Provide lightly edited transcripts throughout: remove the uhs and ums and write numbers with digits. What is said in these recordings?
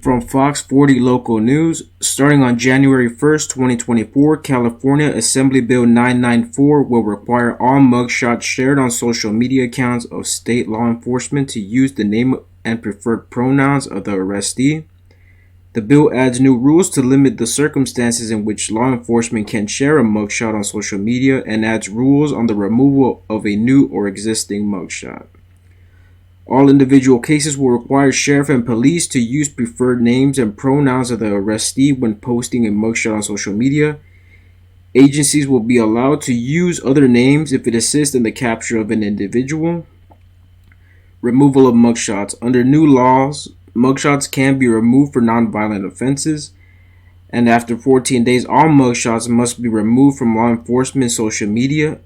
From Fox 40 Local News, starting on January 1st, 2024, California Assembly Bill 994 will require all mugshots shared on social media accounts of state law enforcement to use the name and preferred pronouns of the arrestee. The bill adds new rules to limit the circumstances in which law enforcement can share a mugshot on social media and adds rules on the removal of a new or existing mugshot. All individual cases will require sheriff and police to use preferred names and pronouns of the arrestee when posting a mugshot on social media. Agencies will be allowed to use other names if it assists in the capture of an individual. Removal of mugshots. Under new laws, mugshots can be removed for nonviolent offenses, and after 14 days, all mugshots must be removed from law enforcement social media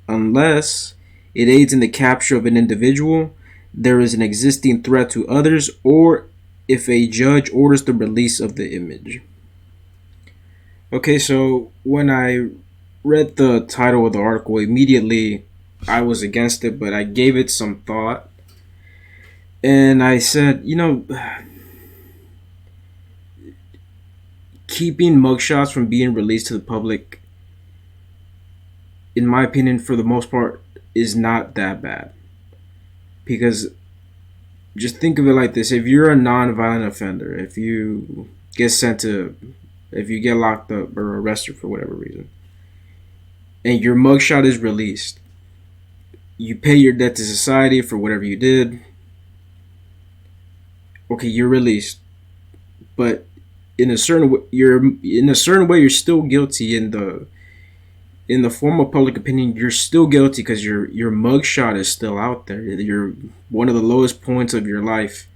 unless it aids in the capture of an individual, there is an existing threat to others, or if a judge orders the release of the image. Okay, so when I read the title of the article, immediately I was against it, but I gave it some thought. And I said, keeping mugshots from being released to the public, in my opinion, for the most part, is not that bad. Because just think of it like this: if you're a non-violent offender, if you get locked up or arrested for whatever reason, and your mugshot is released, you pay your debt to society for whatever you did. Okay, you're released, but in a certain way, you're still guilty in the form of public opinion. You're still guilty because your mugshot is still out there. You're one of the lowest points of your life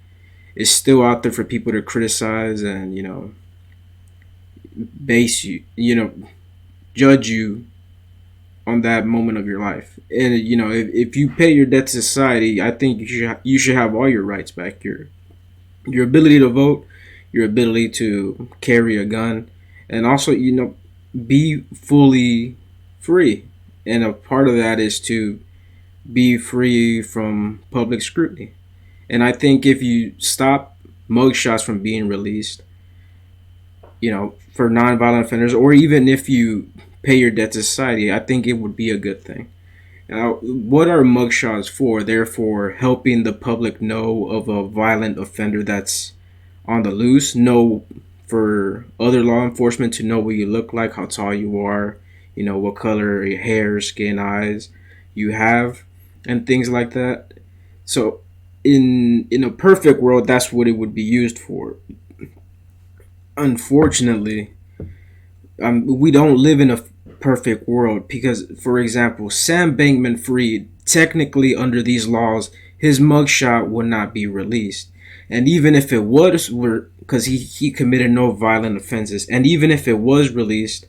is still out there for people to criticize and base you, judge you on that moment of your life. And if you pay your debt to society, I think you should have all your rights back. Your ability to vote, your ability to carry a gun, and also be fully free. And a part of that is to be free from public scrutiny. And I think if you stop mugshots from being released, for nonviolent offenders, or even if you pay your debt to society, I think it would be a good thing. Now, what are mugshots for? They're for helping the public know of a violent offender that's on the loose, know for other law enforcement to know what you look like, how tall you are, what color your hair, skin, eyes you have, and things like that. So in a perfect world, that's what it would be used for. Unfortunately, we don't live in a perfect world because, for example, Sam Bankman-Fried, technically under these laws, his mugshot would not be released. And even if it was, because he committed no violent offenses, and even if it was released,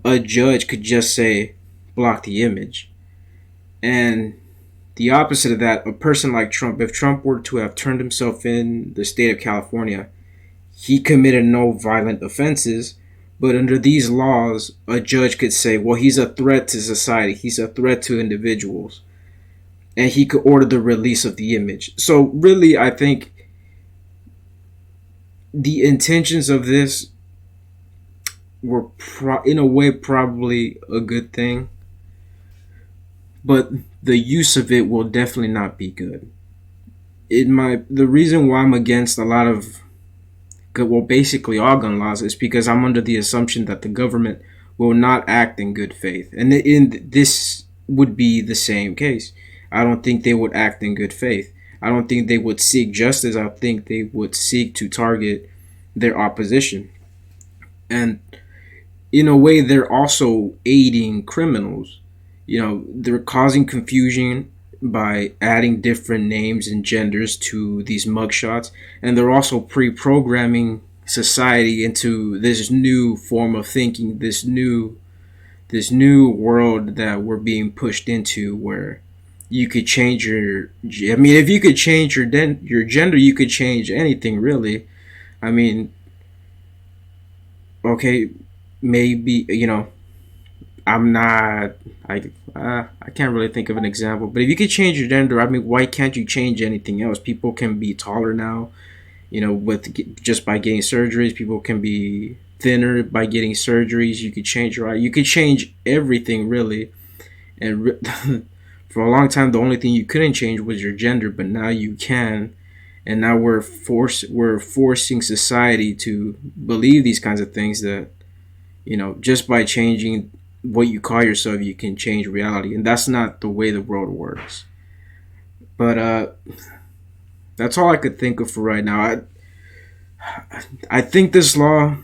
a judge could just say, block the image. And the opposite of that, a person like Trump, if Trump were to have turned himself in the state of California, he committed no violent offenses, but under these laws, a judge could say, well, he's a threat to society, he's a threat to individuals, and he could order the release of the image. So really, I think the intentions of this were in a way probably a good thing, but the use of it will definitely not be good. The reason why I'm against a lot of, well, basically all gun laws, is because I'm under the assumption that the government will not act in good faith, and this would be the same case. I don't think they would act in good faith. I don't think they would seek justice. I think they would seek to target their opposition. And in a way, they're also aiding criminals. They're causing confusion by adding different names and genders to these mugshots, and they're also pre-programming society into this new form of thinking, this new world that we're being pushed into, where you could change if you could change your gender, you could change anything, really. Okay, maybe I'm not. I can't really think of an example. But if you could change your gender, why can't you change anything else? People can be taller now. With just by getting surgeries, people can be thinner by getting surgeries. You could change your eye. You could change everything really. And for a long time, the only thing you couldn't change was your gender, but now you can. And now we're forcing society to believe these kinds of things, that just by changing what you call yourself, you can change reality, and that's not the way the world works. But that's all I could think of for right now. I think this law,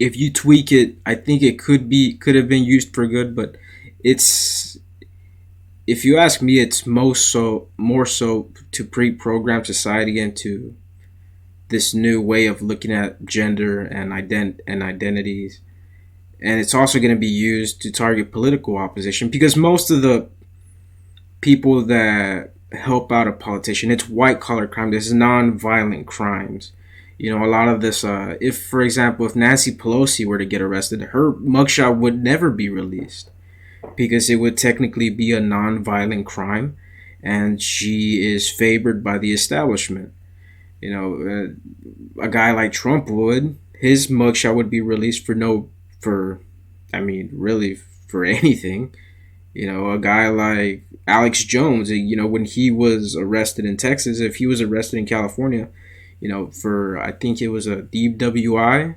if you tweak it, I think it could have been used for good, but it's if you ask me, it's more so to pre-program society into this new way of looking at gender and identities, and it's also going to be used to target political opposition, because most of the people that help out a politician, it's white collar crime. This is non-violent crimes. A lot of this, if for example, if Nancy Pelosi were to get arrested, her mugshot would never be released, because it would technically be a non-violent crime, and she is favored by the establishment. A guy like Trump his mugshot would be released really for anything. A guy like Alex Jones, when he was arrested in Texas, if he was arrested in California, for, I think it was a DWI,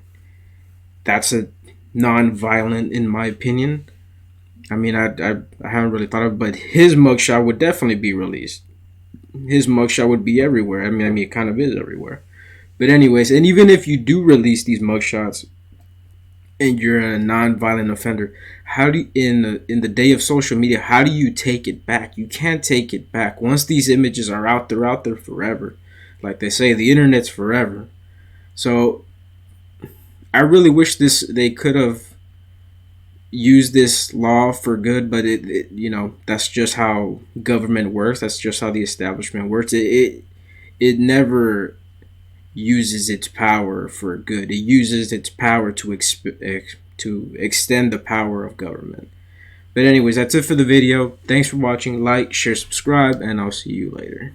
that's a non-violent, in my opinion. I haven't really thought of it, but his mugshot would definitely be released. His mugshot would be everywhere. It kind of is everywhere. But anyways, and even if you do release these mugshots and you're a non-violent offender, how do you, in the day of social media, how do you take it back? You can't take it back. Once these images are out, they're out there forever. Like they say, the internet's forever. So I really wish they could have used this law for good, but that's just how government works. That's just how the establishment works. It never uses its power for good. It uses its power to extend the power of government. But anyways, that's it for the video. Thanks for watching. Like, share, subscribe, and I'll see you later.